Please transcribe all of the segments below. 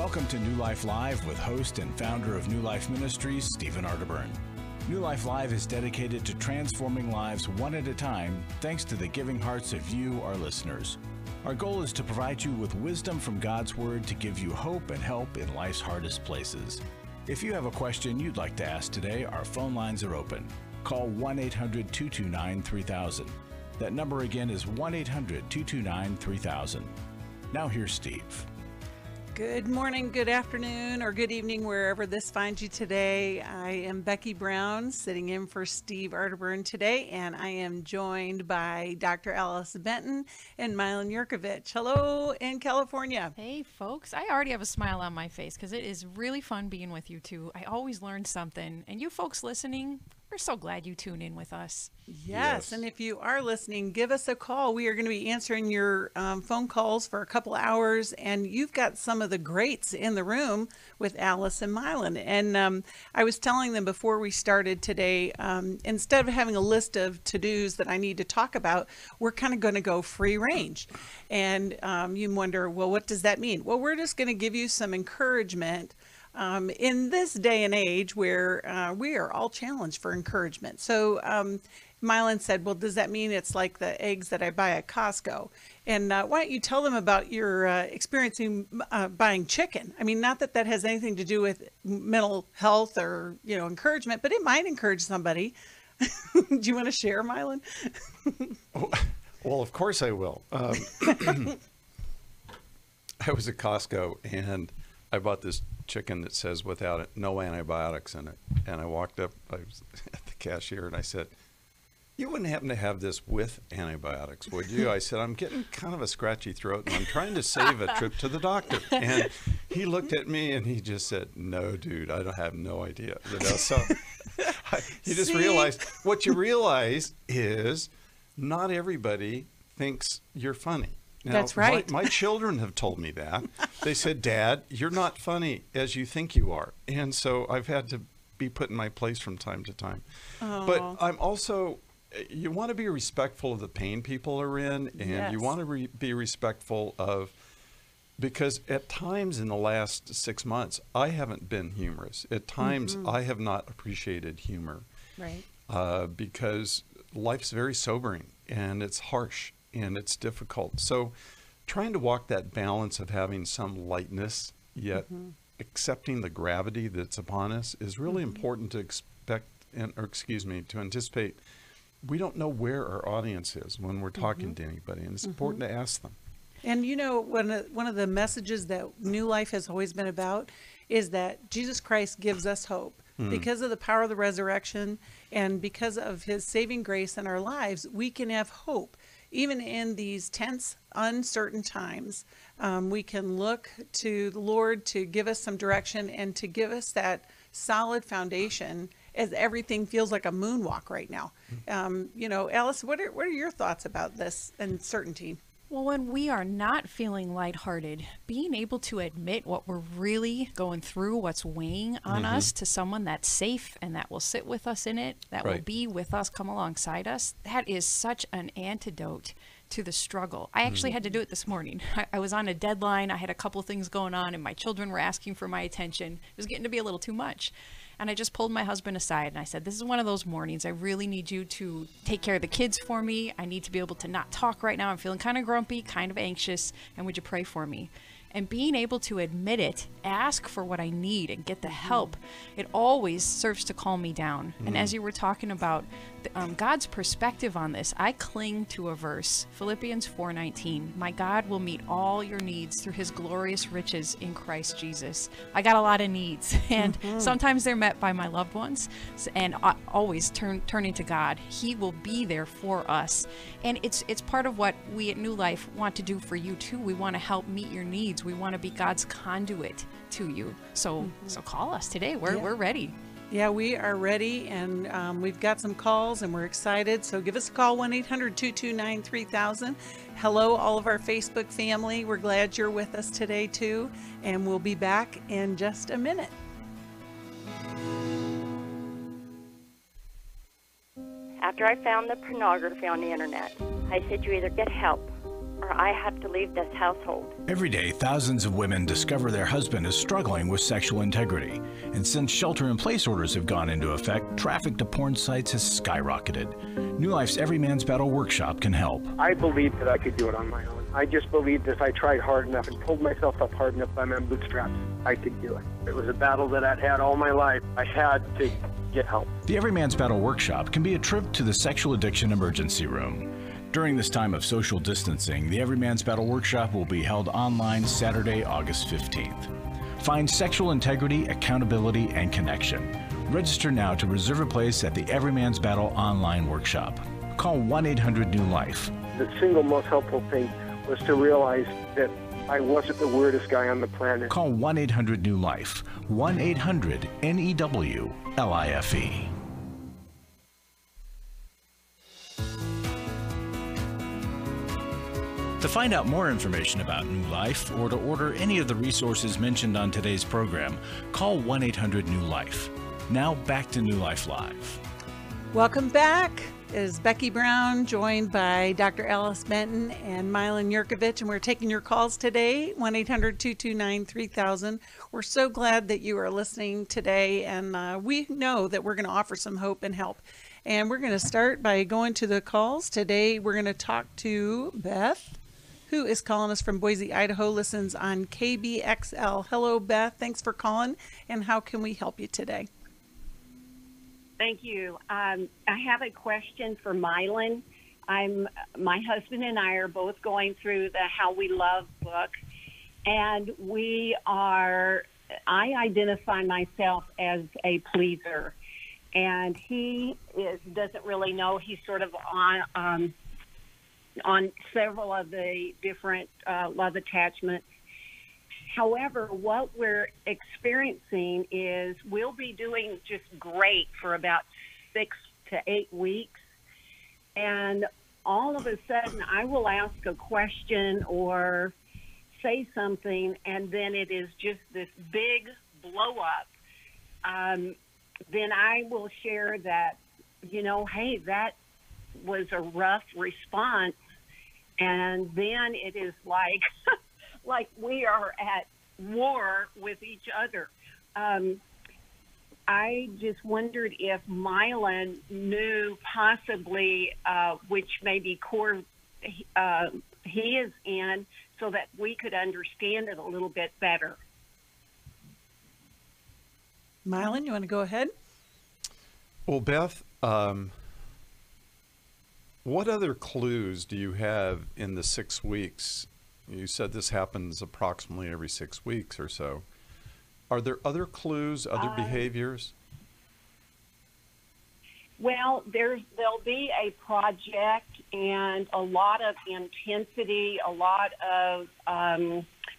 Welcome to New Life Live with host and founder of New Life Ministries, Stephen Arterburn. New Life Live is dedicated to transforming lives one at a time, thanks to the giving hearts of you, our listeners. Our goal is to provide you with wisdom from God's Word to give you hope and help in life's hardest places. If you have a question you'd like to ask today, our phone lines are open. Call 1-800-229-3000. That number again is 1-800-229-3000. Now here's Steve. Good morning, good afternoon, or good evening, wherever this finds you today. I am Becky Brown, sitting in for Steve Arterburn today, and I am joined by Dr. Alice Benton and Milan Yurkovich. Hello in California. Hey, folks. I already have a smile on my face because it is really fun being with you two. I always learn something, and you folks listening, we're so glad you tune in with us. Yes, and if you are listening, give us a call. We are going to be answering your phone calls for a couple hours, and you've got some of the greats in the room with Alice and Milan. And I was telling them before we started today, instead of having a list of to-dos that I need to talk about, we're kind of going to go free range. And you wonder, well, what does that mean? Well, we're just going to give you some encouragement in this day and age where we are all challenged for encouragement. So Milan said, well, does that mean it's like the eggs that I buy at Costco? And why don't you tell them about your experiencing buying chicken? I mean, not that that has anything to do with mental health or, encouragement, but it might encourage somebody. Do you want to share, Milan? Well, of course I will. I was at Costco and I bought this chicken that says no antibiotics in it. And I walked up, I was at the cashier, and I said, "You wouldn't happen to have this with antibiotics, would you?" I said, "I'm getting kind of a scratchy throat and I'm trying to save a trip to the doctor." And he looked at me and he just said, "No, dude, I don't have no idea." So you just realized, what you realize is not everybody thinks you're funny. Now, that's right. My children have told me that. They said, "Dad, you're not funny as you think you are." And so I've had to be put in my place from time to time. Oh. But I'm also, you want to be respectful of the pain people are in, and you want to be respectful of, because at times in the last 6 months, I haven't been humorous. At times, I have not appreciated humor. Right. Because life's very sobering, and it's harsh. And it's difficult. So trying to walk that balance of having some lightness, yet accepting the gravity that's upon us is really important to to anticipate. We don't know where our audience is when we're talking to anybody, and it's important to ask them. And one of the messages that New Life has always been about is that Jesus Christ gives us hope. Because of the power of the resurrection and because of his saving grace in our lives, we can have hope. Even in these tense, uncertain times, we can look to the Lord to give us some direction and to give us that solid foundation as everything feels like a moonwalk right now. Alice, what are your thoughts about this uncertainty? Well, when we are not feeling lighthearted, being able to admit what we're really going through, what's weighing on us, to someone that's safe and that will sit with us in it, that will be with us, come alongside us, that is such an antidote to the struggle. I actually had to do it this morning. I was on a deadline. I had a couple things going on, and my children were asking for my attention. It was getting to be a little too much. And I just pulled my husband aside and I said, "This is one of those mornings. I really need you to take care of the kids for me. I need to be able to not talk right now. I'm feeling kind of grumpy, kind of anxious. And would you pray for me?" And being able to admit it, ask for what I need and get the help, it always serves to calm me down. And as you were talking about God's perspective on this, I cling to a verse, Philippians 4:19. "My God will meet all your needs through his glorious riches in Christ Jesus." I got a lot of needs, and sometimes they're met by my loved ones, and always turning to God. He will be there for us. And it's part of what we at New Life want to do for you too. We want to help meet your needs. We want to be God's conduit to you. So call us today. We're ready. Yeah, we are ready, and we've got some calls, and we're excited. So give us a call, 1-800-229-3000. Hello, all of our Facebook family. We're glad you're with us today, too, and we'll be back in just a minute. After I found the pornography on the internet, I said, "You either get help or I have to leave this household. Every day, thousands of women discover their husband is struggling with sexual integrity. And since shelter-in-place orders have gone into effect, traffic to porn sites has skyrocketed. New Life's Every Man's Battle workshop can help. I believed that I could do it on my own. I just believed if I tried hard enough and pulled myself up hard enough by my bootstraps, I could do it. It was a battle that I'd had all my life. I had to get help. The Every Man's Battle workshop can be a trip to the sexual addiction emergency room. During this time of social distancing, the Every Man's Battle workshop will be held online Saturday, August 15th. Find sexual integrity, accountability, and connection. Register now to reserve a place at the Every Man's Battle online workshop. Call 1-800-NEW-LIFE. The single most helpful thing was to realize that I wasn't the weirdest guy on the planet. Call 1-800-NEW-LIFE. 1-800-NEWLIFE. To find out more information about New Life or to order any of the resources mentioned on today's program, call 1-800-NEW-LIFE. Now back to New Life Live. Welcome back. It is Becky Brown, joined by Dr. Alice Benton and Mylan Yurkovich, and we're taking your calls today, 1-800-229-3000. We're so glad that you are listening today, and we know that we're going to offer some hope and help. And we're going to start by going to the calls. Today, we're going to talk to Beth, who is calling us from Boise, Idaho, listens on KBXL. Hello, Beth. Thanks for calling, and how can we help you today? Thank you. I have a question for Mylan. My husband and I are both going through the How We Love book, and I identify myself as a pleaser, and he doesn't really know. He's sort of on several of the different love attachments. However, what we're experiencing is we'll be doing just great for about 6 to 8 weeks. And all of a sudden, I will ask a question or say something, and then it is just this big blow up. Then I will share that, hey, that was a rough response. And then it is like... like we are at war with each other. I just wondered if Mylan knew possibly which maybe core he is in, so that we could understand it a little bit better. Mylan, you want to go ahead? Well, Beth, what other clues do you have in the 6 weeks? You said this happens approximately every 6 weeks or so. Are there other clues, other behaviors? Well, there'll be a project and a lot of intensity, a lot of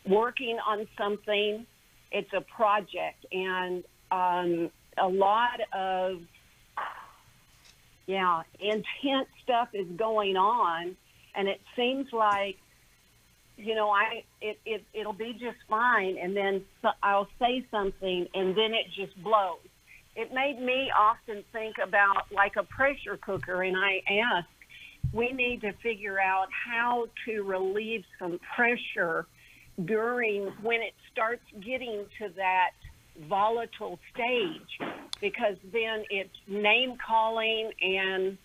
working on something. It's a project, and a lot of intense stuff is going on, and it seems like it'll be just fine, and then I'll say something, and then it just blows. It made me often think about like a pressure cooker, and I ask, we need to figure out how to relieve some pressure when it starts getting to that volatile stage, because then it's name calling and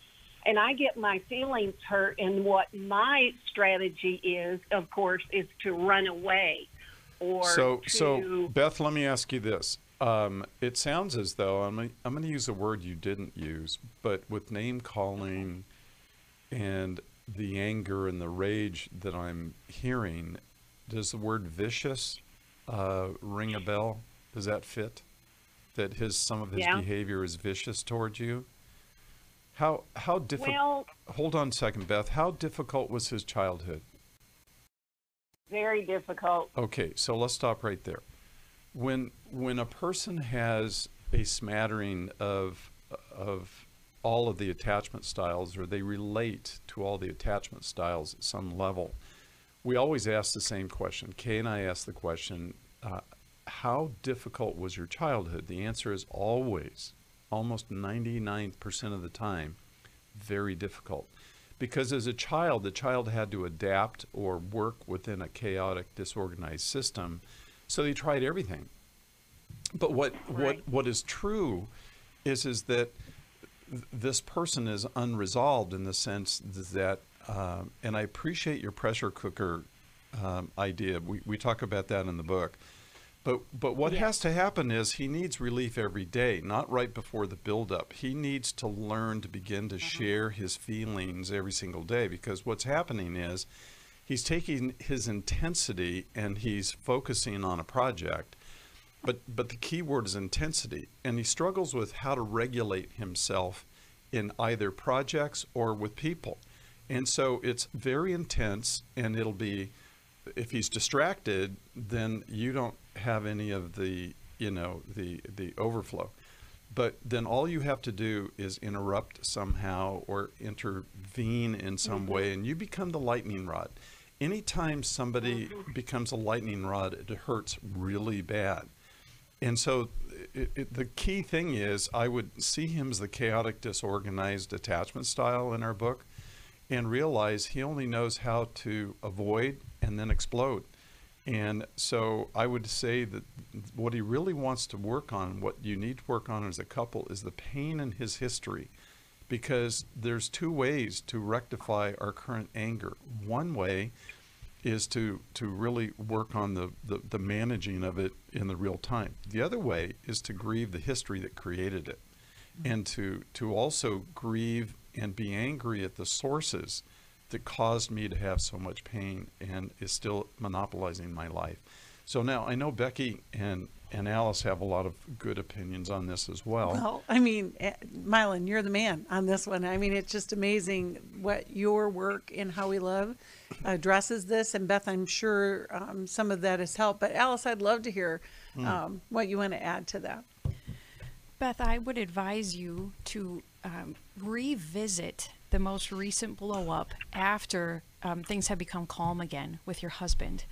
I get my feelings hurt, and what my strategy is, of course, is to run away. So Beth, let me ask you this. It sounds as though, I'm going to use a word you didn't use, but with name calling and the anger and the rage that I'm hearing, does the word vicious ring a bell? Does that fit? That some of his behavior is vicious towards you? How difficult? Well, hold on a second, Beth. How difficult was his childhood? Very difficult. Okay, so let's stop right there. When a person has a smattering of all of the attachment styles, or they relate to all the attachment styles at some level, we always ask the same question. Kay and I ask the question, how difficult was your childhood? The answer is always, almost 99% of the time, very difficult. because as a child, the child had to adapt or work within a chaotic, disorganized system. So they tried everything. But what is true is that this person is unresolved in the sense that, and I appreciate your pressure cooker idea. We talk about that in the book. But what has to happen is he needs relief every day, not right before the buildup. He needs to learn to begin to share his feelings every single day, because what's happening is he's taking his intensity and he's focusing on a project. But the key word is intensity, and he struggles with how to regulate himself in either projects or with people. And so it's very intense, and it'll be, if he's distracted, then you don't have any of the, the overflow. But then all you have to do is interrupt somehow or intervene in some way, and you become the lightning rod. Anytime somebody becomes a lightning rod, it hurts really bad. And so the key thing is, I would see him as the chaotic, disorganized attachment style in our book, and realize he only knows how to avoid and then explode. And so I would say that what he really wants to work on, what you need to work on as a couple, is the pain in his history, because there's two ways to rectify our current anger. One way is to really work on the managing of it in the real time. The other way is to grieve the history that created it, and to also grieve and be angry at the sources that caused me to have so much pain and is still monopolizing my life. So now I know Becky and Alice have a lot of good opinions on this as well. Well, I mean, Mylan, you're the man on this one. I mean, it's just amazing what your work in How We Love addresses this. And Beth, I'm sure some of that has helped. But Alice, I'd love to hear what you want to add to that. Beth, I would advise you to revisit the most recent blow up after things have become calm again with your husband.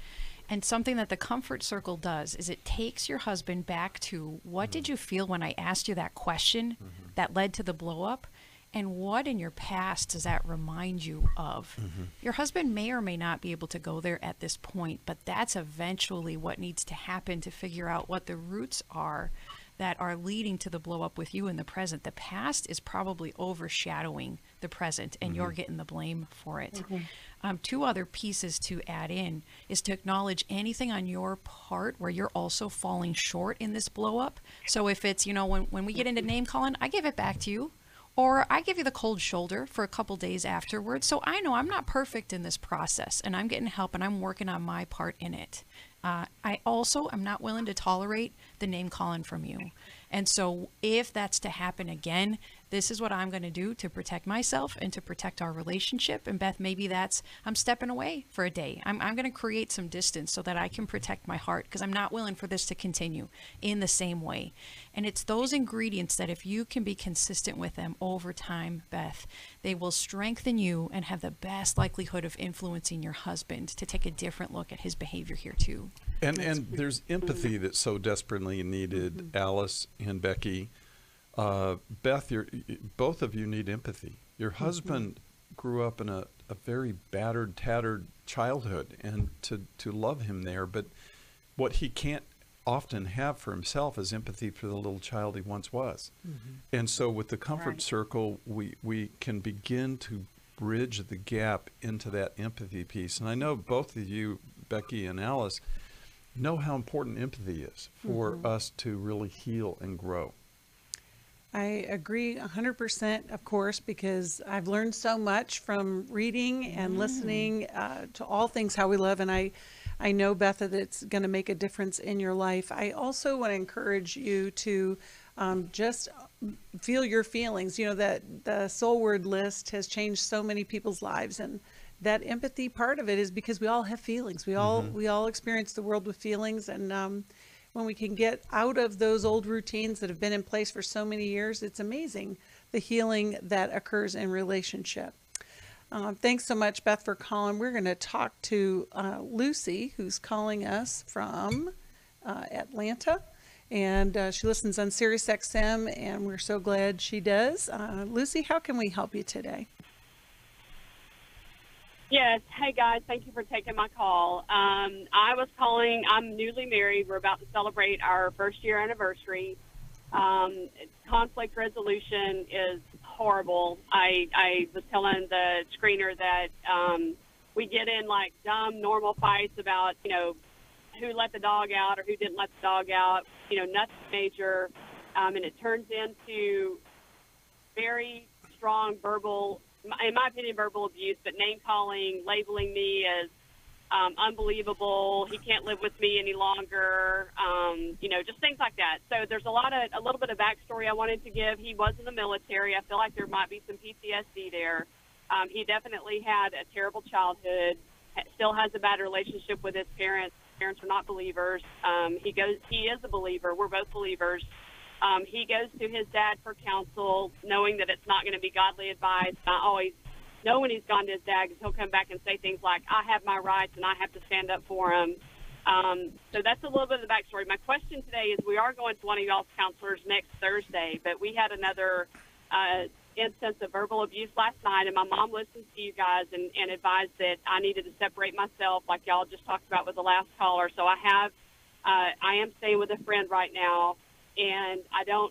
And something that the comfort circle does is it takes your husband back to, what did you feel when I asked you that question that led to the blow up? And what in your past does that remind you of? Your husband may or may not be able to go there at this point, but that's eventually what needs to happen to figure out what the roots are that are leading to the blow up with you in the present. The past is probably overshadowing the present, and you're getting the blame for it. Two other pieces to add in is to acknowledge anything on your part where you're also falling short in this blow up. So if it's, when we get into name calling, I give it back to you, or I give you the cold shoulder for a couple days afterwards. So I know I'm not perfect in this process, and I'm getting help, and I'm working on my part in it. I also am not willing to tolerate the name calling from you. And so if that's to happen again, this is what I'm going to do to protect myself and to protect our relationship. And Beth, maybe that's, I'm stepping away for a day. I'm going to create some distance so that I can protect my heart, because I'm not willing for this to continue in the same way. And it's those ingredients that if you can be consistent with them over time, Beth, they will strengthen you and have the best likelihood of influencing your husband to take a different look at his behavior here too. And there's empathy that's so desperately needed, Alice and Becky. Beth, both of you need empathy. Your husband grew up in a very battered, tattered childhood, and to love him there, but what he can't often have for himself is empathy for the little child he once was. And so with the comfort circle, we can begin to bridge the gap into that empathy piece. And I know both of you, Becky and Alice, know how important empathy is for us to really heal and grow. I agree 100%, of course, because I've learned so much from reading and listening to all things How We Love. And I know, Beth, that it's going to make a difference in your life. I also want to encourage you to just feel your feelings. That the soul word list has changed so many people's lives. And that empathy part of it is because we all have feelings. We all experience the world with feelings. And when we can get out of those old routines that have been in place for so many years, it's amazing the healing that occurs in relationship. Thanks so much, Beth, for calling. We're going to talk to Lucy, who's calling us from Atlanta. And she listens on Sirius XM, and we're so glad she does. Lucy, how can we help you today? Yes. Hey, guys. Thank you for taking my call. I was calling. I'm newly married. We're about to celebrate our first-year anniversary. Conflict resolution is horrible. I was telling the screener that we get in, like, dumb, normal fights about, who let the dog out or who didn't let the dog out, nothing major. And it turns into very strong verbal, in my opinion, verbal abuse, but name-calling, labeling me as unbelievable, he can't live with me any longer, just things like that. So there's a little bit of backstory I wanted to give. He was in the military. I feel like there might be some PTSD there. He definitely had a terrible childhood, still has a bad relationship with his parents. Parents are not believers. He is a believer. We're both believers. He goes to his dad for counsel, knowing that it's not going to be godly advice. I always know when he's gone to his dad, because he'll come back and say things like, I have my rights and I have to stand up for him. So that's a little bit of the backstory. My question today is, we are going to one of y'all's counselors next Thursday, but we had another instance of verbal abuse last night, and my mom listened to you guys and advised that I needed to separate myself, like y'all just talked about with the last caller. So I am staying with a friend right now, and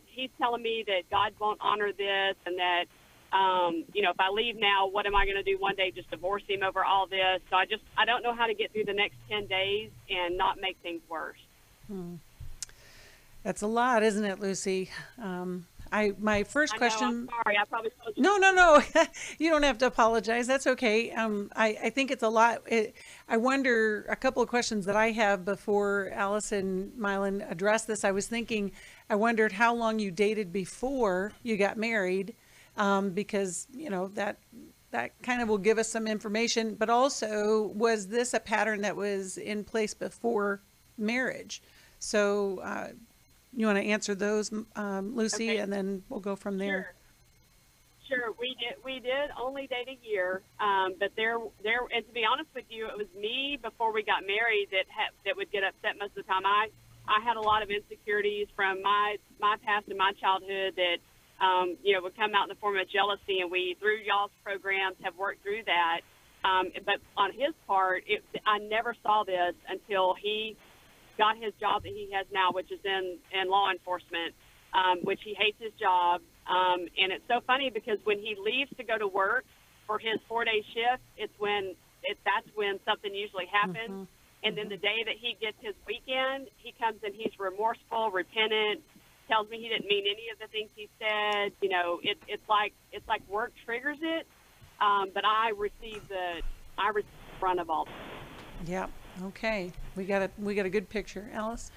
he's telling me that God won't honor this, and that, if I leave now, what am I going to do one day, just divorce him over all this? So I don't know how to get through the next 10 days and not make things worse. That's a lot, isn't it, Lucy? My first question. I'm sorry, I probably told you. No. You don't have to apologize. That's okay. I think it's a lot. I wonder, a couple of questions that I have before Alice and Mylan address this. I wondered how long you dated before you got married, because that kind of will give us some information. But also, was this a pattern that was in place before marriage? So. You want to answer those, Lucy, okay. And then we'll go from there. Sure. We did only date a year, but there, and to be honest with you, it was me before we got married that would get upset most of the time. I had a lot of insecurities from my past and my childhood that would come out in the form of jealousy, and we, through y'all's programs, have worked through that. But on his part, I never saw this until he got his job that he has now, which is in law enforcement, which he hates his job. And it's so funny because when he leaves to go to work for his 4-day shift, that's when something usually happens. Mm-hmm. And then the day that he gets his weekend, he comes and he's remorseful, repentant, tells me he didn't mean any of the things he said. It's like work triggers it. But I receive the brunt of all that. Yeah. Okay, we got a good picture. Alice?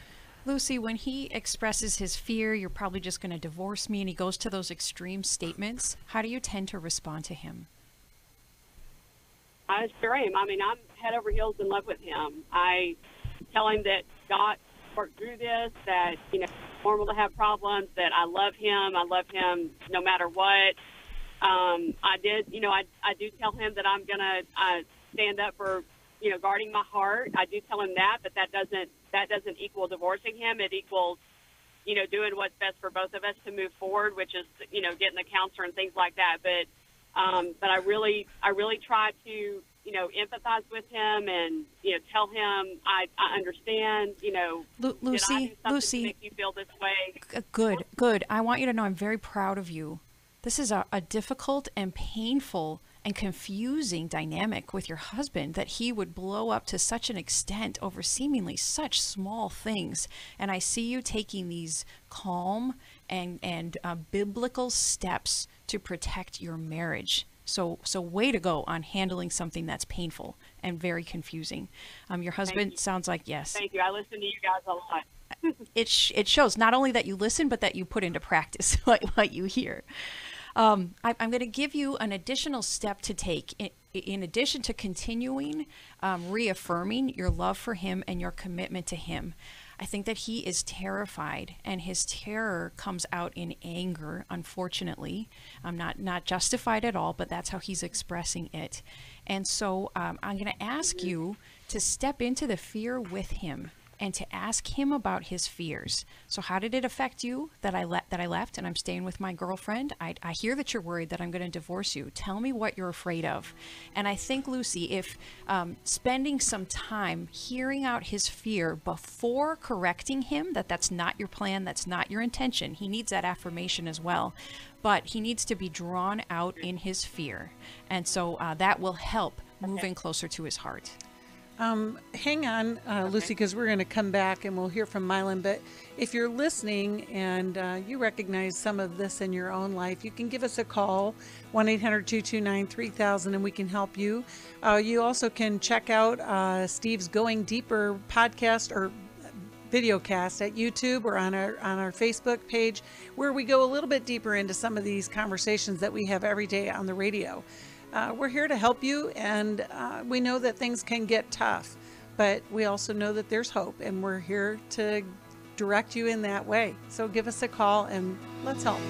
Lucy, when he expresses his fear, you're probably just going to divorce me, and he goes to those extreme statements, how do you tend to respond to him? I sure am. I mean, I'm head over heels in love with him. I tell him that God worked through this, that, it's normal to have problems, that I love him no matter what. I do tell him that I'm going to stand up for guarding my heart. I do tell him that, but that doesn't equal divorcing him. It equals, doing what's best for both of us to move forward, which is, getting the counselor and things like that. But I really try to, empathize with him and, tell him I understand, Lucy, to make you feel this way. Good. I want you to know I'm very proud of you. This is a difficult and painful and confusing dynamic with your husband, that he would blow up to such an extent over seemingly such small things. And I see you taking these calm and biblical steps to protect your marriage. So way to go on handling something that's painful and very confusing. Your husband sounds like, yes. Thank you. I listen to you guys a lot. It shows not only that you listen, but that you put into practice what you hear. I'm going to give you an additional step to take in addition to continuing reaffirming your love for him and your commitment to him. I think that he is terrified, and his terror comes out in anger, unfortunately. Not justified at all, but that's how he's expressing it. And so I'm going to ask you to step into the fear with him and to ask him about his fears. So how did it affect you that I left and I'm staying with my girlfriend? I hear that you're worried that I'm going to divorce you. Tell me what you're afraid of. And I think, Lucy, if spending some time hearing out his fear before correcting him that that's not your plan, that's not your intention, he needs that affirmation as well. But he needs to be drawn out in his fear. And so that will help moving closer to his heart. Hang on, Lucy, because we're going to come back and we'll hear from Mylan. But if you're listening and you recognize some of this in your own life, you can give us a call, 1-800-229-3000, and we can help you. You also can check out Steve's Going Deeper podcast or videocast at YouTube or on our Facebook page, where we go a little bit deeper into some of these conversations that we have every day on the radio. We're here to help you, and we know that things can get tough, but we also know that there's hope, and we're here to direct you in that way. So give us a call and let's help.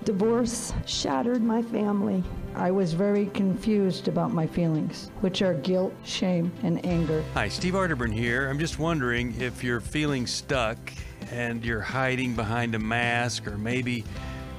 Divorce shattered my family. I was very confused about my feelings, which are guilt, shame, and anger. Hi, Steve Arterburn here. I'm just wondering if you're feeling stuck and you're hiding behind a mask, or maybe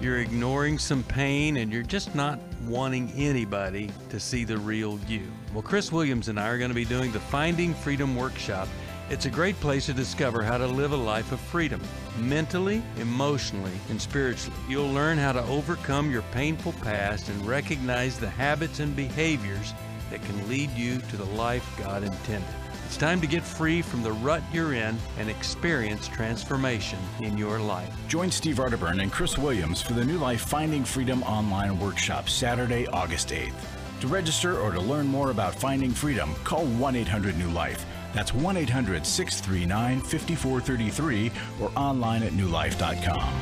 you're ignoring some pain and you're just not wanting anybody to see the real you. Well, Chris Williams and I are going to be doing the Finding Freedom Workshop. It's a great place to discover how to live a life of freedom, mentally, emotionally, and spiritually. You'll learn how to overcome your painful past and recognize the habits and behaviors that can lead you to the life God intended. It's time to get free from the rut you're in and experience transformation in your life. Join Steve Arterburn and Chris Williams for the New Life Finding Freedom online workshop, Saturday, August 8th. To register or to learn more about finding freedom, call 1-800-NEW-LIFE. That's 1-800-639-5433 or online at newlife.com.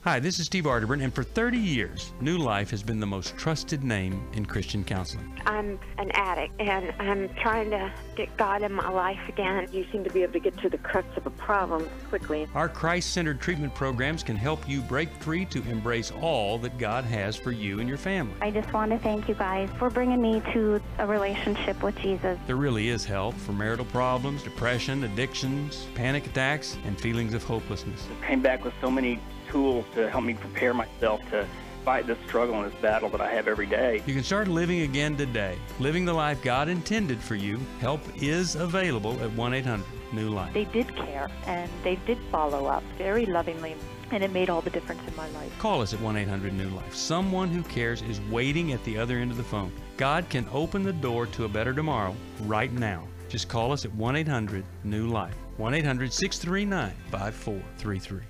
Hi, this is Steve Arterburn, and for 30 years, New Life has been the most trusted name in Christian counseling. I'm an addict, and I'm trying to get God in my life again. You seem to be able to get to the crux of a problem quickly. Our Christ-centered treatment programs can help you break free to embrace all that God has for you and your family. I just want to thank you guys for bringing me to a relationship with Jesus. There really is help for marital problems, depression, addictions, panic attacks, and feelings of hopelessness. I came back with so many tools to help me prepare myself to fight this struggle and this battle that I have every day. You can start living again today, living the life God intended for you. Help is available at 1-800-NEW-LIFE. They did care, and they did follow up very lovingly, and it made all the difference in my life. Call us at 1-800-NEW-LIFE. Someone who cares is waiting at the other end of the phone. God can open the door to a better tomorrow right now. Just call us at 1-800-NEW-LIFE. 1-800-639-5433.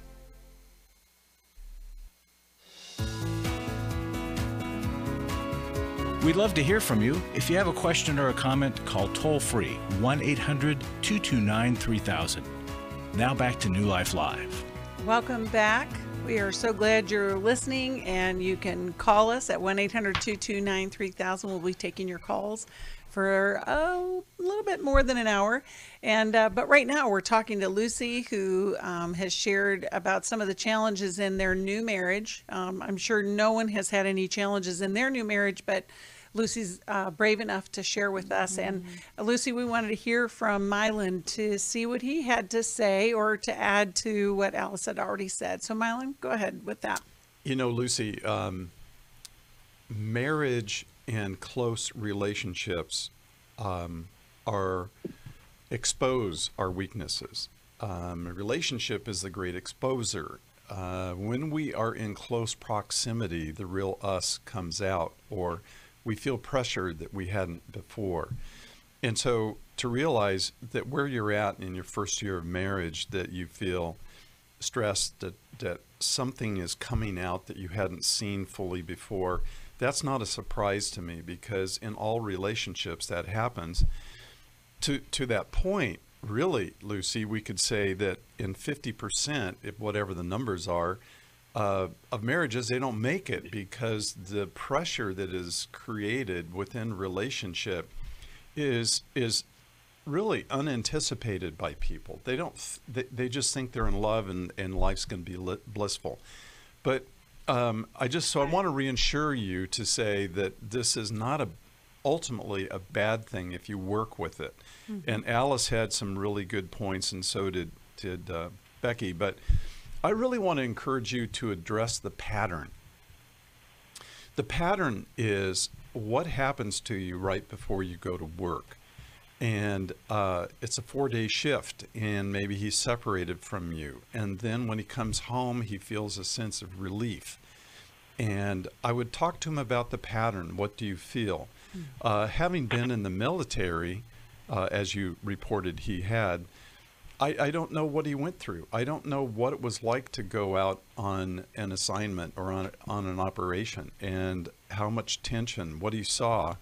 We'd love to hear from you. If you have a question or a comment, call toll-free 1-800-229-3000. Now back to New Life Live. Welcome back. We are so glad you're listening, and you can call us at 1-800-229-3000. We'll be taking your calls for a little bit more than an hour. And but right now we're talking to Lucy, who has shared about some of the challenges in their new marriage. I'm sure no one has had any challenges in their new marriage, but Lucy's brave enough to share with us. And Lucy, we wanted to hear from Mylan to see what he had to say or to add to what Alice had already said. So Mylan, go ahead with that. You know, Lucy, marriage and close relationships expose our weaknesses. A relationship is the great exposer. When we are in close proximity, the real us comes out, or we feel pressured that we hadn't before. And so to realize that where you're at in your first year of marriage, that you feel stressed, that something is coming out that you hadn't seen fully before, that's not a surprise to me, because in all relationships that happens. To that point, really, Lucy, we could say that in 50%, if whatever the numbers are, of marriages, they don't make it because the pressure that is created within relationship is really unanticipated by people. They just think they're in love and life's going to be blissful. But I want to reassure you to say that this is not ultimately a bad thing if you work with it. Mm-hmm. And Alice had some really good points, and so did Becky. But I really want to encourage you to address the pattern. The pattern is what happens to you right before you go to work. And it's a 4-day shift, and maybe he's separated from you. And then when he comes home, he feels a sense of relief. And I would talk to him about the pattern. What do you feel? Having been in the military, as you reported he had, I don't know what he went through. I don't know what it was like to go out on an assignment or on an operation, and how much tension, what he saw.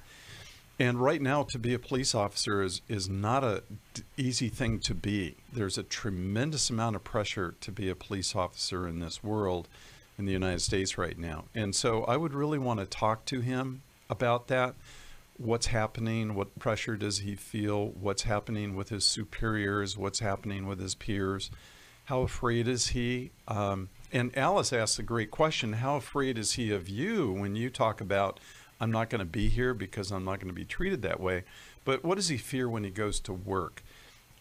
And right now, to be a police officer is not an easy thing to be. There's a tremendous amount of pressure to be a police officer in this world, in the United States right now. And so I would really want to talk to him about that. What's happening? What pressure does he feel? What's happening with his superiors? What's happening with his peers? How afraid is he? And Alice asked a great question. How afraid is he of you when you talk about, I'm not going to be here because I'm not going to be treated that way? But what does he fear when he goes to work?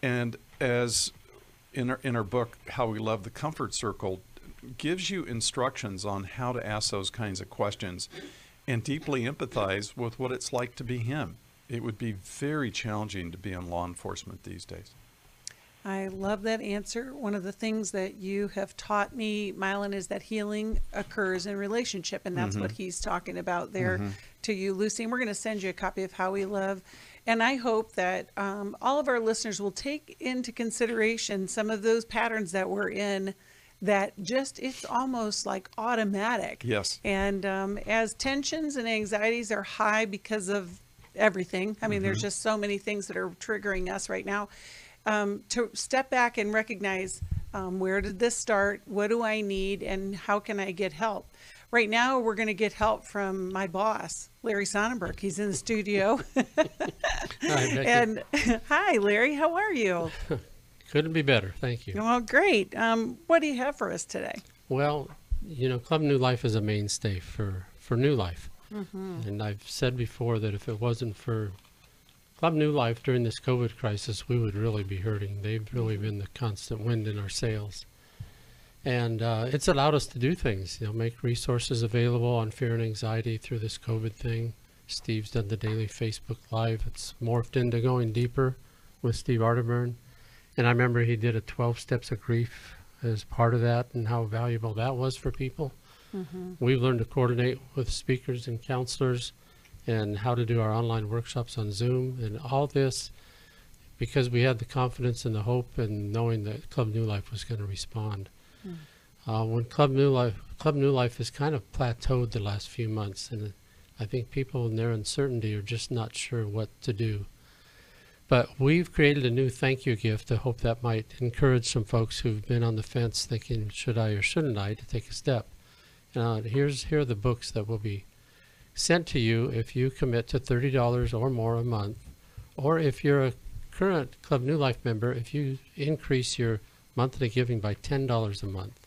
And as in our book, How We Love the Comfort Circle, gives you instructions on how to ask those kinds of questions and deeply empathize with what it's like to be him. It would be very challenging to be in law enforcement these days. I love that answer. One of the things that you have taught me, Mylan, is that healing occurs in relationship, and that's what he's talking about there to you, Lucy. And we're going to send you a copy of How We Love. And I hope that all of our listeners will take into consideration some of those patterns that we're in, that just, it's almost like automatic. Yes. And as tensions and anxieties are high because of everything, I mean, there's just so many things that are triggering us right now, to step back and recognize, where did this start? What do I need? And how can I get help? Right now, we're going to get help from my boss, Larry Sonnenberg. He's in the studio. Hi, Larry. How are you? Couldn't be better. Thank you. Well, great. What do you have for us today? Well, you know, Club New Life is a mainstay for New Life. And I've said before that if it wasn't for Club New Life during this COVID crisis, we would really be hurting. They've really been the constant wind in our sails. And it's allowed us to do things, you know, make resources available on fear and anxiety through this COVID thing. Steve's done the daily Facebook Live. It's morphed into going deeper with Steve Arterburn. And I remember he did a 12 Steps of Grief as part of that, and how valuable that was for people. We've learned to coordinate with speakers and counselors, and how to do our online workshops on Zoom, and all this because we had the confidence and the hope and knowing that Club New Life was going to respond. When Club New Life has kind of plateaued the last few months, and I think people in their uncertainty are just not sure what to do. But we've created a new thank you gift to hope that might encourage some folks who've been on the fence thinking, should I or shouldn't I, to take a step. Here are the books that will be sent to you if you commit to $30 or more a month, or if you're a current Club New Life member, if you increase your monthly giving by $10 a month.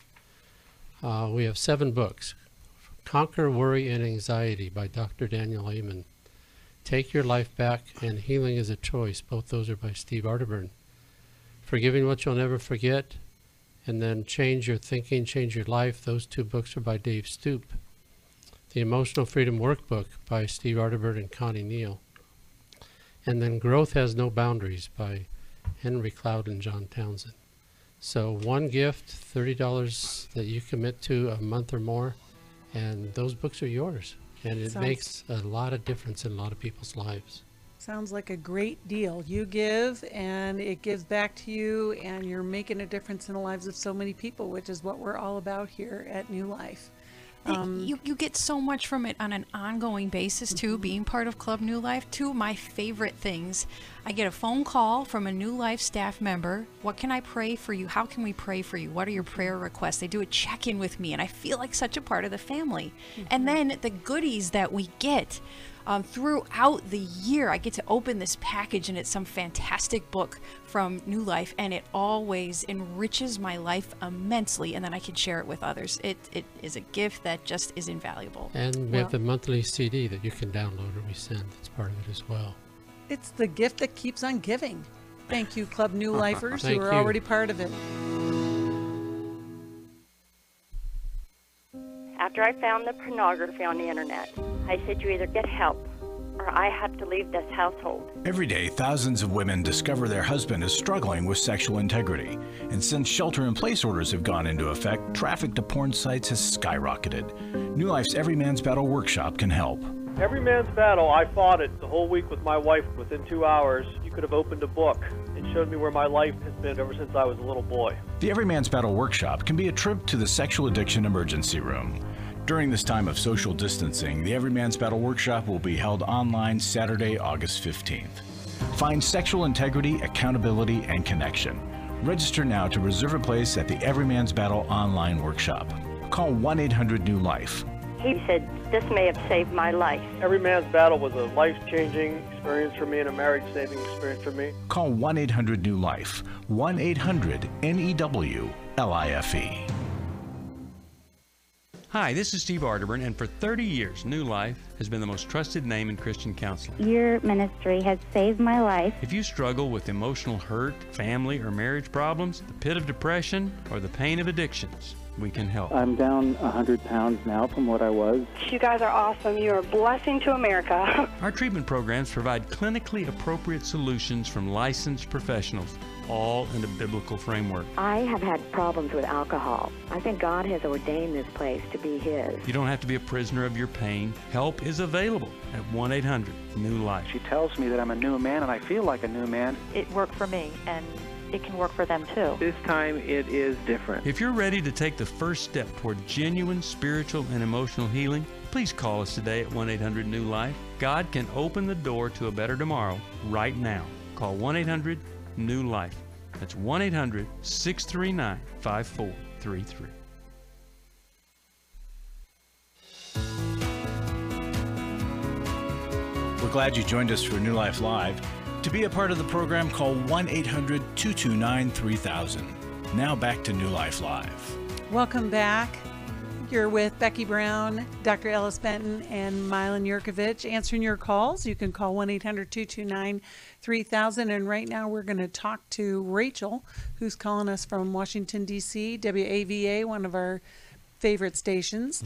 We have 7 books. Conquer Worry and Anxiety by Dr. Daniel Amen. Take Your Life Back and Healing is a Choice. Both those are by Steve Arterburn. Forgiving What You'll Never Forget, and then Change Your Thinking, Change Your Life. Those 2 books are by Dave Stoop. The Emotional Freedom Workbook by Steve Arterburn and Connie Neal. And then Growth Has No Boundaries by Henry Cloud and John Townsend. So one gift, $30 that you commit to a month or more, and those books are yours. And it makes a lot of difference in a lot of people's lives. Sounds like a great deal. You give, and it gives back to you, and you're making a difference in the lives of so many people, which is what we're all about here at New Life. You get so much from it on an ongoing basis too, being part of Club New Life. 2 of my favorite things, I get a phone call from a New Life staff member. What can I pray for you? How can we pray for you? What are your prayer requests? They do a check-in with me, and I feel like such a part of the family. And then the goodies that we get, throughout the year, I get to open this package and it's some fantastic book from New Life, and it always enriches my life immensely, and then I can share it with others. It is a gift that just is invaluable. And we have the monthly CD that you can download or we send. It's part of it as well. It's the gift that keeps on giving. Thank you, Club New Lifers, who are already part of it. After I found the pornography on the internet, I said, you either get help or I have to leave this household. Every day, thousands of women discover their husband is struggling with sexual integrity. And since shelter-in-place orders have gone into effect, traffic to porn sites has skyrocketed. New Life's Every Man's Battle workshop can help. Every Man's Battle, I fought it the whole week with my wife. Within 2 hours, you could have opened a book and showed me where my life has been ever since I was a little boy. The Every Man's Battle workshop can be a trip to the sexual addiction emergency room. During this time of social distancing, the Every Man's Battle workshop will be held online Saturday, August 15th. Find sexual integrity, accountability, and connection. Register now to reserve a place at the Every Man's Battle online workshop. Call 1-800-NEW-LIFE. He said, this may have saved my life. Every Man's Battle was a life-changing experience for me and a marriage-saving experience for me. Call 1-800-NEW-LIFE. 1-800-NEWLIFE. Hi, this is Steve Arterburn, and for 30 years, New Life has been the most trusted name in Christian counseling. Your ministry has saved my life. If you struggle with emotional hurt, family or marriage problems, the pit of depression, or the pain of addictions, we can help. I'm down 100 pounds now from what I was. You guys are awesome. You're a blessing to America. Our treatment programs provide clinically appropriate solutions from licensed professionals, all in a biblical framework. I have had problems with alcohol. I think God has ordained this place to be His. You don't have to be a prisoner of your pain. Help is available at 1-800-NEW-LIFE. She tells me that I'm a new man, and I feel like a new man. It worked for me, and it can work for them too. This time it is different. If you're ready to take the first step toward genuine spiritual and emotional healing, please call us today at 1-800-NEW-LIFE. God can open the door to a better tomorrow right now. Call 1-800-NEW-LIFE. That's 1-800-639-5433. We're glad you joined us for New Life Live. To be a part of the program, call 1-800-229-3000. Now back to New Life Live. Welcome back. You're with Becky Brown, Dr. Ellis Benton, and Milan Yurkovich answering your calls. You can call 1-800-229-3000. And right now we're going to talk to Rachel, who's calling us from Washington, D.C., WAVA, one of our favorite stations.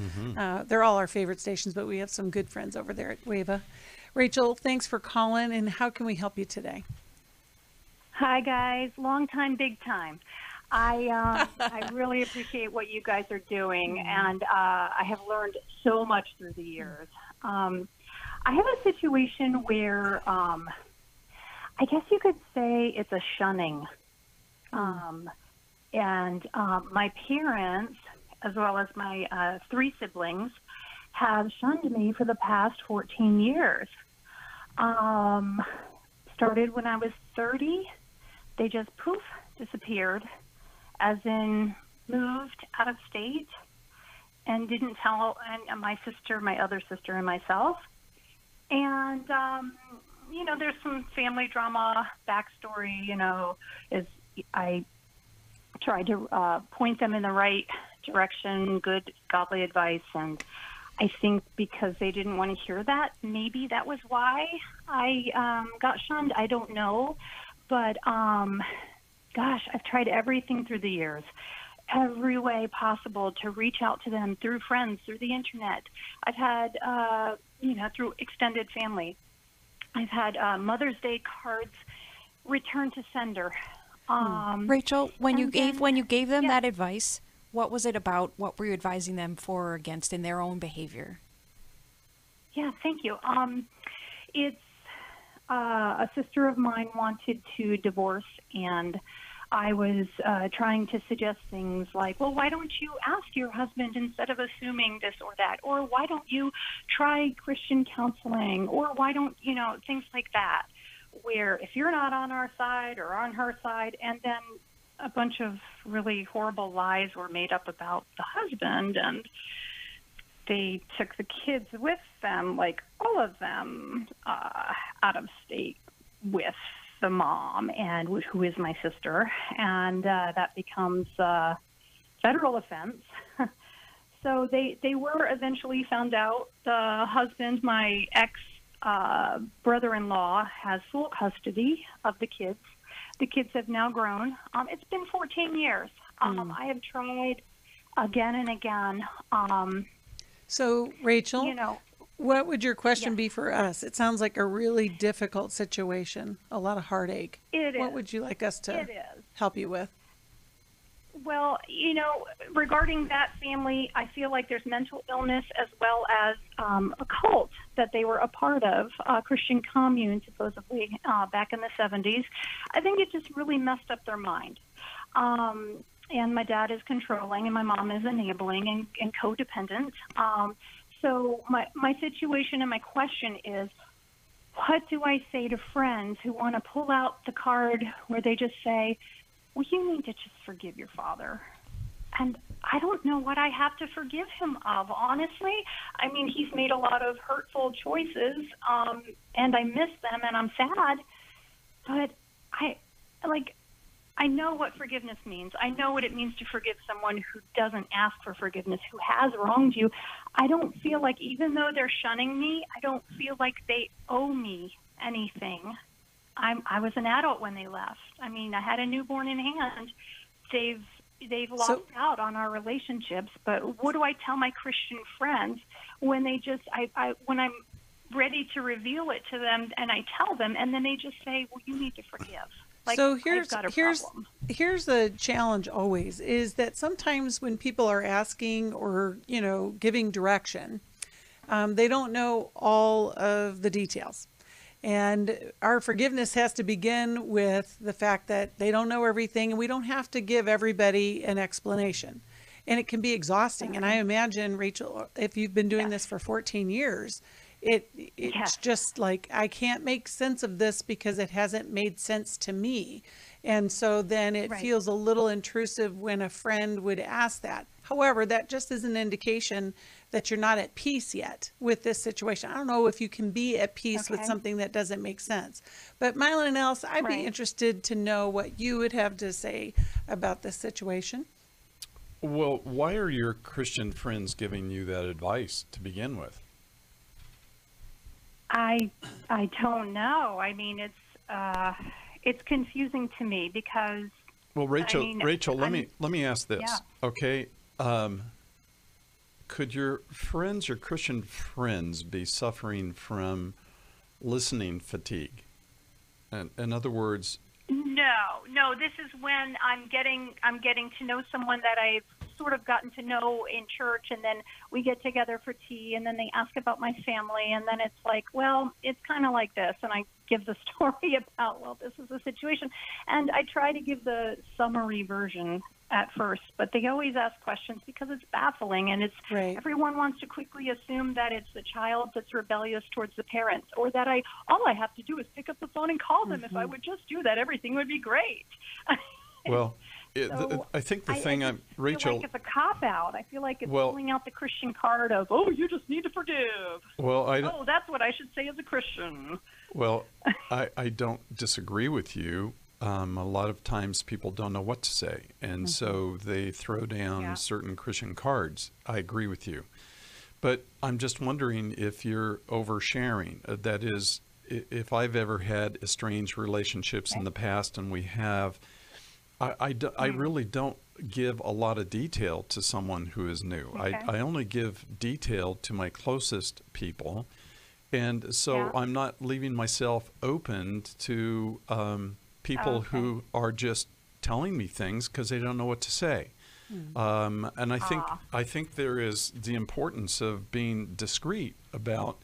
They're all our favorite stations, but we have some good friends over there at WAVA. Rachel, thanks for calling, and how can we help you today? Hi, guys. Long time, big time. I really appreciate what you guys are doing, and I have learned so much through the years. I have a situation where I guess you could say it's a shunning. And my parents, as well as my 3 siblings, have shunned me for the past 14 years. Started when I was 30. They just poof, disappeared, as in moved out of state and didn't tell my sister, my other sister, and myself. And, you know, there's some family drama, backstory, you know, is I tried to point them in the right direction, good godly advice, and I think because they didn't want to hear that, maybe that was why I got shunned. I don't know. But, gosh, I've tried everything through the years, every way possible to reach out to them through friends, through the Internet. I've had, you know, through extended family. I've had Mother's Day cards returned to sender. Rachel, when you gave them that advice, what was it about? What were you advising them for or against in their own behavior? Yeah, thank you. It's a sister of mine wanted to divorce, and I was trying to suggest things like, well, why don't you ask your husband instead of assuming this or that? Or why don't you try Christian counseling? Or why don't, you know, things like that, where if you're not on our side or on her side, and then a bunch of really horrible lies were made up about the husband, and they took the kids with them, like all of them, out of state with the mom, and who is my sister, and that becomes a federal offense. So they were eventually found out. The husband, my ex-brother-in-law, has full custody of the kids. The kids have now grown. It's been 14 years. I have tried again and again. So, Rachel, you know, what would your question be for us? It sounds like a really difficult situation, a lot of heartache. It is. What would you like us to It is. help you with? Well, you know, regarding that family, I feel like there's mental illness as well as a cult that they were a part of, a Christian commune, supposedly, back in the 70s. I think it just really messed up their mind. And my dad is controlling, and my mom is enabling and codependent. So my situation and my question is, what do I say to friends who want to pull out the card where they just say, well, you need to just forgive your father? And I don't know what I have to forgive him of, honestly. I mean, he's made a lot of hurtful choices, and I miss them, and I'm sad. But I know what forgiveness means. I know what it means to forgive someone who doesn't ask for forgiveness, who has wronged you. I don't feel like, even though they're shunning me, I don't feel like they owe me anything. I was an adult when they left. I mean, I had a newborn in hand. They've lost out on our relationships. But what do I tell my Christian friends when they just when I'm ready to reveal it to them, and I tell them, and then they just say, "Well, you need to forgive." Like, so here's the challenge always is that sometimes when people are asking or, you know, giving direction, they don't know all of the details. And our forgiveness has to begin with the fact that they don't know everything, and we don't have to give everybody an explanation. And it can be exhausting. And I imagine, Rachel, if you've been doing this for 14 years, it's just like, I can't make sense of this because it hasn't made sense to me. And so then it feels a little intrusive when a friend would ask that. However, that just is an indication that you're not at peace yet with this situation. I don't know if you can be at peace with something that doesn't make sense. But Mylon and Alice, I'd be interested to know what you would have to say about this situation. Well, why are your Christian friends giving you that advice to begin with? I don't know. I mean, it's confusing to me because. Well, Rachel, let me ask this. Yeah. Okay, could your friends, your Christian friends, be suffering from listening fatigue? And in other words. No. This is when I'm getting to know someone that I've sort of gotten to know in church, and then we get together for tea, and then they ask about my family, and then it's like, well, it's kind of like this, and I give the story about, well, this is the situation, and I try to give the summary version at first, but they always ask questions because it's baffling, and it's everyone wants to quickly assume that it's the child that's rebellious towards the parents, or that all I have to do is pick up the phone and call them. If I would just do that, everything would be great. Well, I think the thing Rachel, feel like it's a cop-out. I feel like it's pulling out the Christian card of, oh, you just need to forgive. Well, that's what I should say as a Christian. Well, I don't disagree with you. A lot of times people don't know what to say, and so they throw down certain Christian cards. I agree with you. But I'm just wondering if you're oversharing. That is, if I've ever had estranged relationships in the past, and we have, I really don't give a lot of detail to someone who is new. I only give detail to my closest people. And so I'm not leaving myself open to people who are just telling me things because they don't know what to say. And I think there is the importance of being discreet about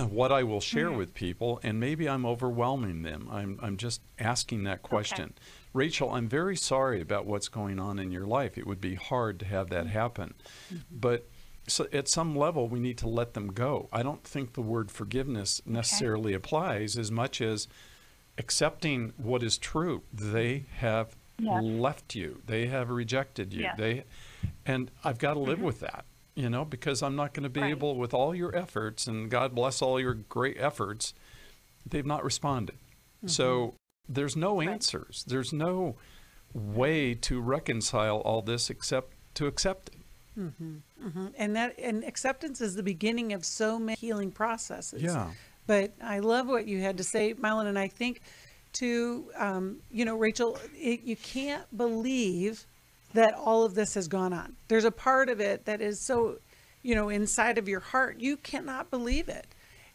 what I will share with people, and maybe I'm overwhelming them. I'm just asking that question. Rachel, I'm very sorry about what's going on in your life. It would be hard to have that happen. But so at some level, we need to let them go. I don't think the word forgiveness necessarily applies as much as accepting what is true. They have left you. They have rejected you. And I've got to live with that. because I'm not going to be able, with all your efforts, and God bless all your great efforts, they've not responded. So there's no answers. There's no way to reconcile all this except to accept it. And acceptance is the beginning of so many healing processes. Yeah. But I love what you had to say, Mylon, and I think to, Rachel, you can't believe that all of this has gone on. There's a part of it that is so, inside of your heart, you cannot believe it.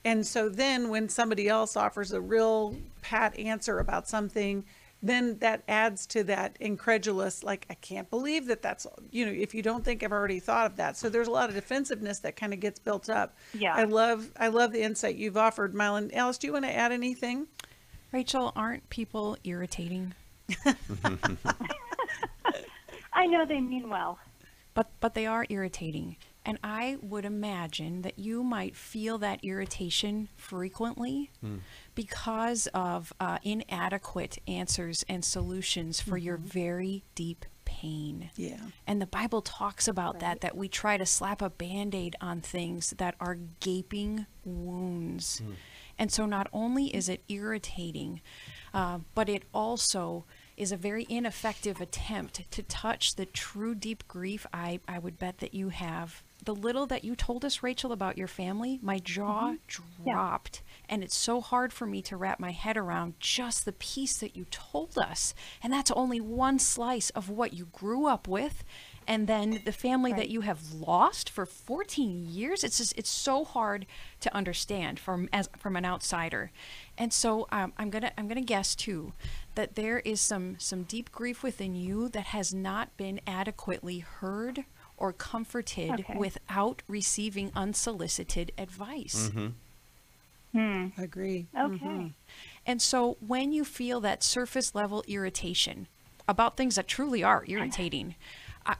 And so then when somebody else offers a real pat answer about something, then that adds to that incredulous, like, I can't believe that's, if you don't think I've already thought of that. So there's a lot of defensiveness that kind of gets built up. Yeah. I love the insight you've offered, Mylon. Alice, do you want to add anything? Rachel, aren't people irritating? I know they mean well. But they are irritating. And I would imagine that you might feel that irritation frequently because of inadequate answers and solutions for your very deep pain. Yeah. And the Bible talks about that we try to slap a Band-Aid on things that are gaping wounds. And so not only is it irritating, but it also is a very ineffective attempt to touch the true deep grief I would bet that you have. The little that you told us, Rachel, about your family, my jaw dropped. And it's so hard for me to wrap my head around just the piece that you told us. And that's only one slice of what you grew up with. And then the family that you have lost for 14 years. It's so hard to understand from an outsider. And so I'm gonna guess too that there is some deep grief within you that has not been adequately heard or comforted without receiving unsolicited advice. Agree. Okay. And so when you feel that surface level irritation about things that truly are irritating,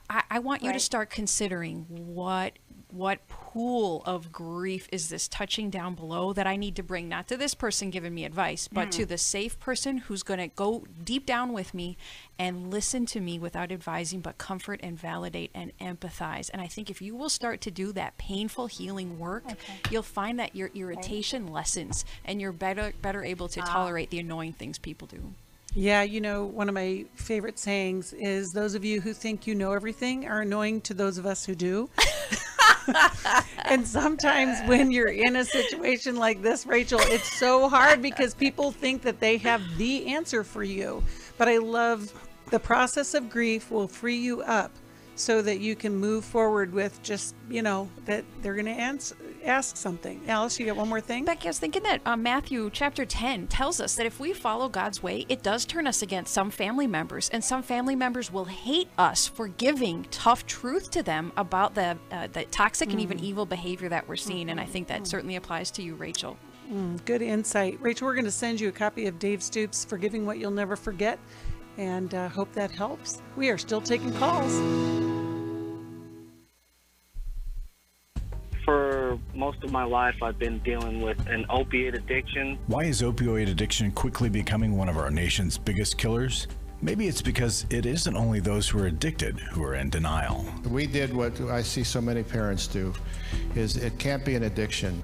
I want you to start considering what pool of grief is this touching down below that I need to bring, not to this person giving me advice, but to the safe person who's going to go deep down with me and listen to me without advising, but comfort and validate and empathize. And I think if you will start to do that painful healing work, you'll find that your irritation lessens and you're better able to tolerate the annoying things people do. Yeah, one of my favorite sayings is, those of you who think you know everything are annoying to those of us who do. And sometimes when you're in a situation like this, Rachel, it's so hard because people think that they have the answer for you. But I love the process of grief will free you up so that you can move forward with just, that they're going to ask something. Alice, you got one more thing? Becky, I was thinking that Matthew chapter 10 tells us that if we follow God's way, it does turn us against some family members, and some family members will hate us for giving tough truth to them about the toxic and even evil behavior that we're seeing. And I think that certainly applies to you, Rachel. Good insight. Rachel, we're going to send you a copy of Dave Stoops' Forgiving What You'll Never Forget, and hope that helps. We are still taking calls. For most of my life, I've been dealing with an opiate addiction. Why is opioid addiction quickly becoming one of our nation's biggest killers? Maybe it's because it isn't only those who are addicted who are in denial. We did what I see so many parents do, is it can't be an addiction.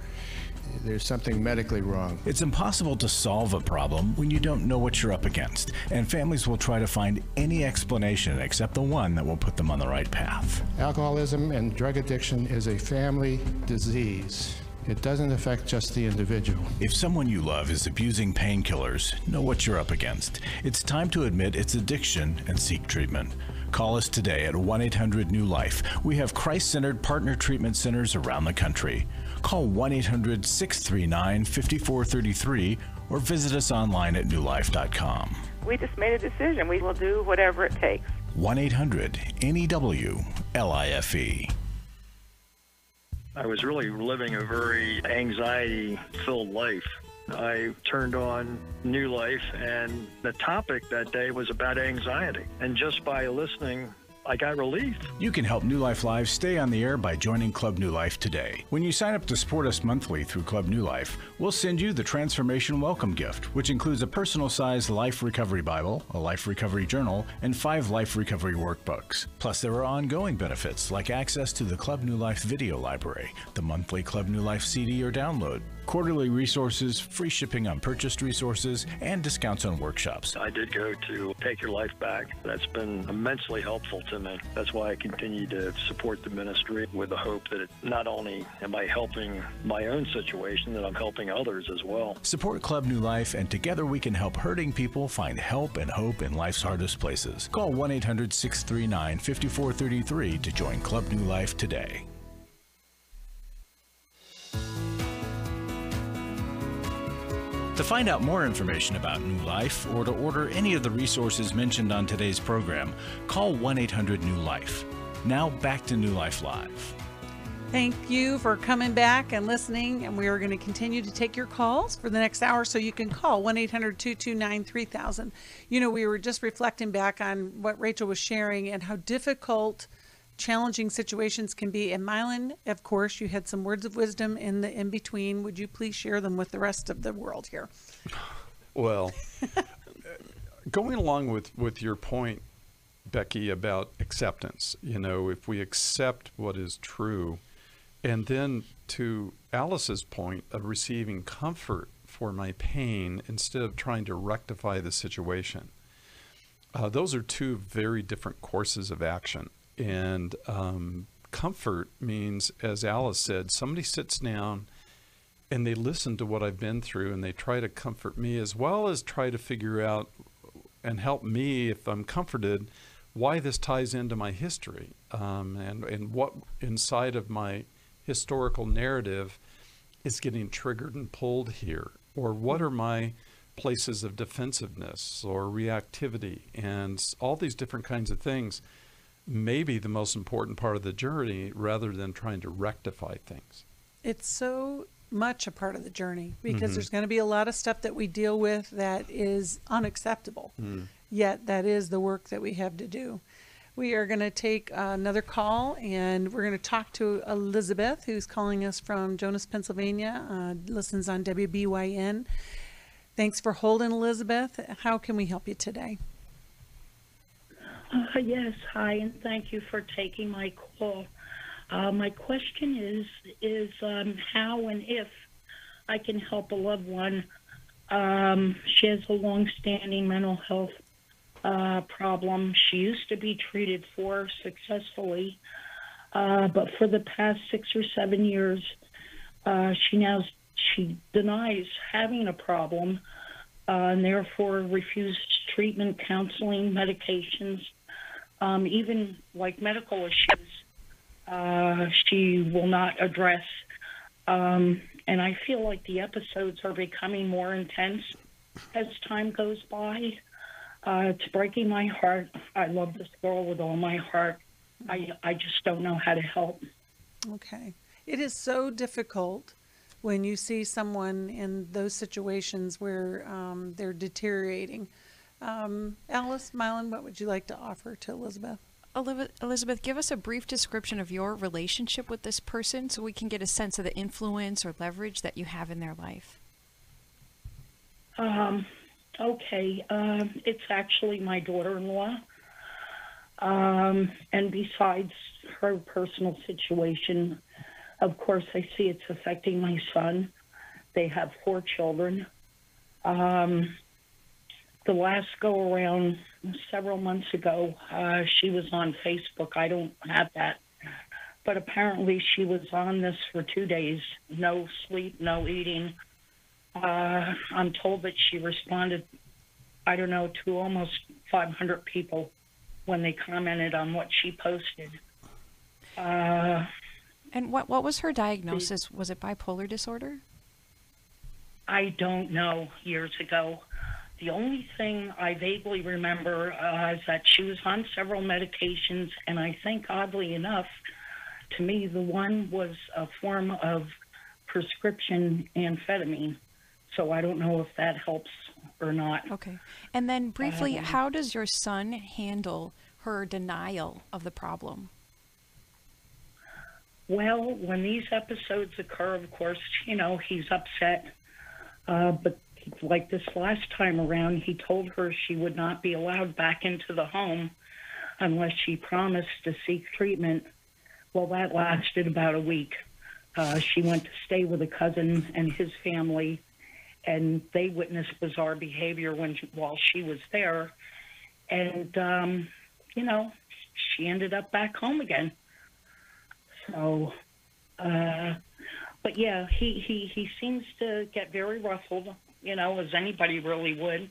There's something medically wrong. It's impossible to solve a problem when you don't know what you're up against, and families will try to find any explanation except the one that will put them on the right path. Alcoholism and drug addiction is a family disease. It doesn't affect just the individual. If someone you love is abusing painkillers, know what you're up against. It's time to admit it's addiction and seek treatment. Call us today at 1-800-NEW-LIFE. We have Christ-centered partner treatment centers around the country. Call 1-800-639-5433 or visit us online at newlife.com. We just made a decision. We will do whatever it takes. 1-800-NEW-LIFE. I was really living a very anxiety-filled life. I turned on New Life, and the topic that day was about anxiety. And just by listening I got released. You can help New Life Live stay on the air by joining Club New Life today. When you sign up to support us monthly through Club New Life, we'll send you the Transformation Welcome Gift, which includes a personal-sized Life Recovery Bible, a Life Recovery Journal, and 5 Life Recovery Workbooks. Plus, there are ongoing benefits like access to the Club New Life video library, the monthly Club New Life CD or download, quarterly resources, free shipping on purchased resources, and discounts on workshops. I did go to Take Your Life Back. That's been immensely helpful to me. That's why I continue to support the ministry with the hope that not only am I helping my own situation, that I'm helping others as well. Support Club New Life, and together we can help hurting people find help and hope in life's hardest places. Call 1-800-639-5433 to join Club New Life today. To find out more information about New Life or to order any of the resources mentioned on today's program, call 1-800-NEW-LIFE. Now back to New Life Live. Thank you for coming back and listening, and we are going to continue to take your calls for the next hour, so you can call 1-800-229-3000. You know, we were just reflecting back on what Rachel was sharing and how difficult, challenging situations can be. And Mylan, of course, you had some words of wisdom in the in-between. Would you please share them with the rest of the world here? Well, going along with your point, Becky, about acceptance, you know, if we accept what is true, and then to Alice's point of receiving comfort for my pain instead of trying to rectify the situation, those are two very different courses of action. And comfort means, as Alice said, somebody sits down and they listen to what I've been through and they try to comfort me, as well as try to figure out and help me, if I'm comforted, why this ties into my history, and what inside of my historical narrative is getting triggered and pulled here, or what are my places of defensiveness or reactivity, and all these different kinds of things. Maybe the most important part of the journey, rather than trying to rectify things. It's so much a part of the journey, because there's going to be a lot of stuff that we deal with that is unacceptable. Yet that is the work that we have to do. We are going to take another call, and we're going to talk to Elizabeth, who's calling us from Jonas, Pennsylvania, listens on WBYN. Thanks for holding, Elizabeth. How can we help you today? Yes, hi, and thank you for taking my call. My question is how and if I can help a loved one. She has a long-standing mental health problem. She used to be treated for successfully, but for the past 6 or 7 years, she denies having a problem, and therefore refused treatment, counseling, medications. Even like medical issues, she will not address. And I feel like the episodes are becoming more intense as time goes by. It's breaking my heart. I love this girl with all my heart. I just don't know how to help. Okay. It is so difficult when you see someone in those situations where they're deteriorating. Alice, Mylan, what would you like to offer to Elizabeth? Elizabeth, give us a brief description of your relationship with this person so we can get a sense of the influence or leverage that you have in their life. Okay. It's actually my daughter-in-law. And besides her personal situation, of course, I see it's affecting my son. They have 4 children. The last go around several months ago, she was on Facebook. I don't have that. But apparently she was on this for 2 days. No sleep, no eating. I'm told that she responded, I don't know, to almost 500 people when they commented on what she posted. And what was her diagnosis? Was it bipolar disorder? I don't know, years ago. The only thing I vaguely remember is that she was on several medications, and I think, oddly enough, to me, the one was a form of prescription amphetamine. So I don't know if that helps or not. Okay. And then briefly, how does your son handle her denial of the problem? Well, when these episodes occur, of course, he's upset. But like this last time around, he told her she would not be allowed back into the home unless she promised to seek treatment. Well, that lasted about a week. She went to stay with a cousin and his family, and they witnessed bizarre behavior while she was there. And, she ended up back home again. So, but yeah, he seems to get very ruffled, as anybody really would.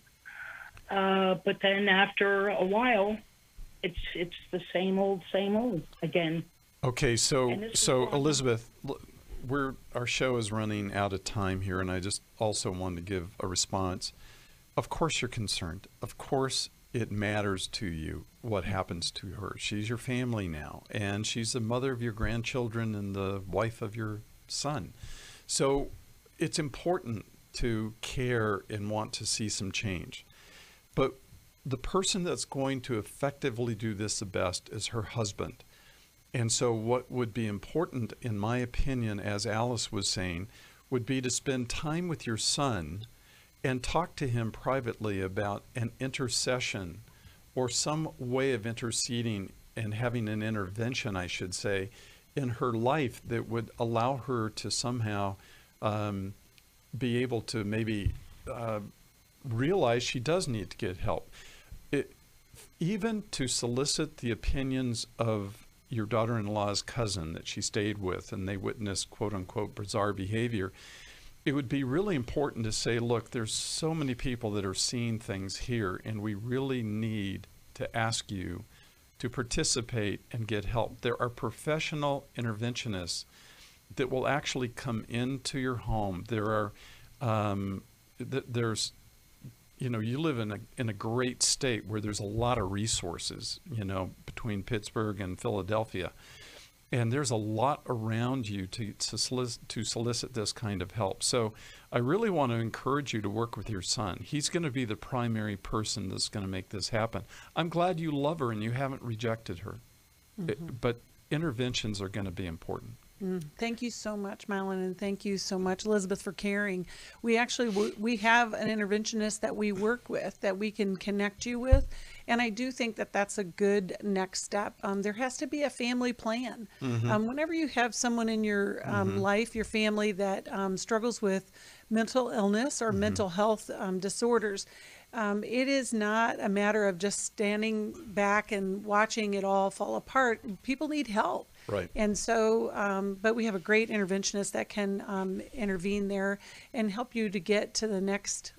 But then after a while, it's the same old again. Okay, so Elizabeth, our show is running out of time here, and I just also wanted to give a response. Of course you're concerned. Of course it matters to you what happens to her. She's your family now, and she's the mother of your grandchildren and the wife of your son. So it's important to care and want to see some change. But the person that's going to effectively do this the best is her husband. And so what would be important, in my opinion, as Alice was saying, would be to spend time with your son and talk to him privately about an intercession or some way of interceding and having an intervention, I should say, in her life that would allow her to somehow be able to maybe realize she does need to get help. Even to solicit the opinions of your daughter-in-law's cousin that she stayed with and they witnessed quote-unquote bizarre behavior, it would be really important to say, look, there's so many people that are seeing things here, and we really need to ask you to participate and get help. There are professional interventionists that will actually come into your home. There are, you live in a great state where there's a lot of resources, between Pittsburgh and Philadelphia. And there's a lot around you to solicit this kind of help. So I really want to encourage you to work with your son. He's going to be the primary person that's going to make this happen. I'm glad you love her and you haven't rejected her. Mm-hmm. But interventions are going to be important. Thank you so much, Mylon, and thank you so much, Elizabeth, for caring. We actually we have an interventionist that we work with that we can connect you with, and I do think that that's a good next step. There has to be a family plan. Mm-hmm. Whenever you have someone in your life, your family that struggles with mental illness or mental health disorders, it is not a matter of just standing back and watching it all fall apart. People need help. Right. And so, but we have a great interventionist that can intervene there and help you to get to the next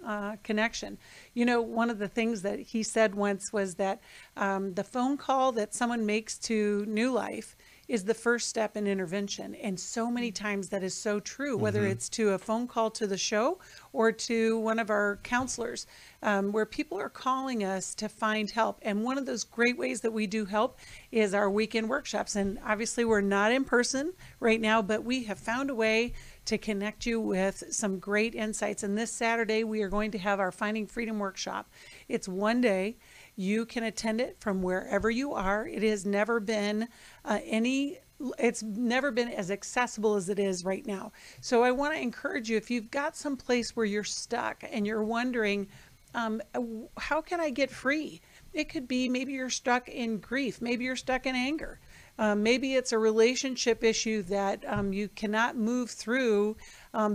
connection. One of the things that he said once was that the phone call that someone makes to New Life is the first step in intervention. And so many times that is so true, whether it's to a phone call to the show or to one of our counselors, where people are calling us to find help. And one of those great ways that we do help is our weekend workshops. And obviously we're not in person right now, but we have found a way to connect you with some great insights. And this Saturday, we are going to have our Finding Freedom workshop. It's one day. You can attend it from wherever you are. It has never been it's never been as accessible as it is right now. So I want to encourage you, if you've got some place where you're stuck and you're wondering, how can I get free? It could be maybe you're stuck in grief. Maybe you're stuck in anger. Maybe it's a relationship issue that you cannot move through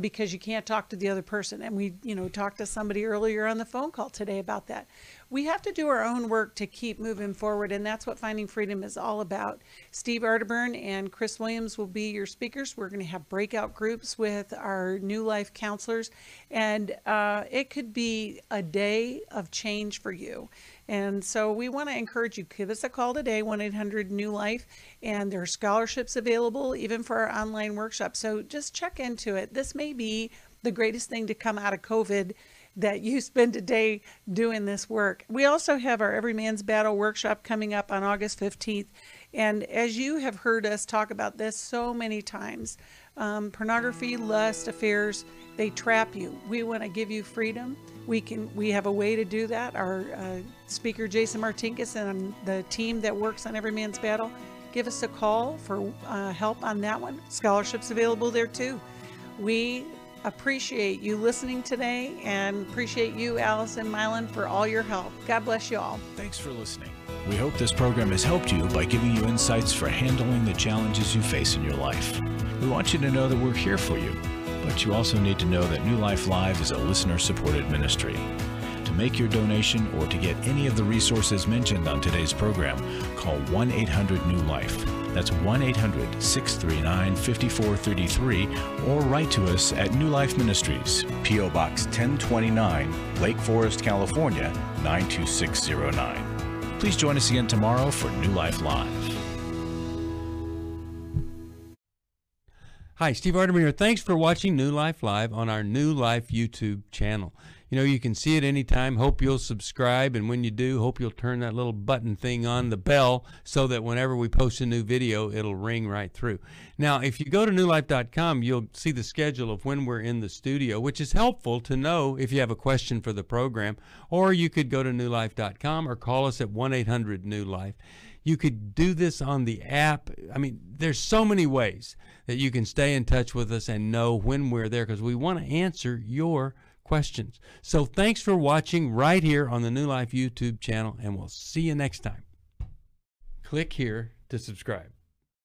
because you can't talk to the other person. And we, talked to somebody earlier on the phone call today about that. We have to do our own work to keep moving forward, and that's what Finding Freedom is all about. Steve Arterburn and Chris Williams will be your speakers. We're going to have breakout groups with our New Life counselors, and it could be a day of change for you. And so we want to encourage you, give us a call today, 1-800-NEW-LIFE, and there are scholarships available even for our online workshop. So just check into it. This may be the greatest thing to come out of COVID, that you spend a day doing this work. We also have our Every Man's Battle workshop coming up on August 15th. And as you have heard us talk about this so many times, pornography, lust, affairs, they trap you. We want to give you freedom. We have a way to do that. Our speaker, Jason Martinkus, and the team that works on Every Man's Battle, give us a call for help on that one. Scholarships available there too. We appreciate you listening today and appreciate you, Alice and Mylan, for all your help. God bless you all. Thanks for listening. We hope this program has helped you by giving you insights for handling the challenges you face in your life. We want you to know that we're here for you, but you also need to know that New Life Live is a listener-supported ministry. To make your donation or to get any of the resources mentioned on today's program, call 1-800-NEW-LIFE. That's 1-800-639-5433, or write to us at New Life Ministries, P.O. Box 1029, Lake Forest, California, 92609. Please join us again tomorrow for New Life Live. Hi, Steve Arterburn here. Thanks for watching New Life Live on our New Life YouTube channel. You know, you can see it anytime. Hope you'll subscribe, and when you do, hope you'll turn that little button thing on, the bell, so that whenever we post a new video, it'll ring right through. Now, if you go to newlife.com, you'll see the schedule of when we're in the studio, which is helpful to know if you have a question for the program, or you could go to newlife.com or call us at 1-800-NEW-LIFE. You could do this on the app. I mean, there's so many ways that you can stay in touch with us and know when we're there, because we want to answer your questions. So thanks for watching right here on the New Life YouTube channel, and we'll see you next time. Click here to subscribe.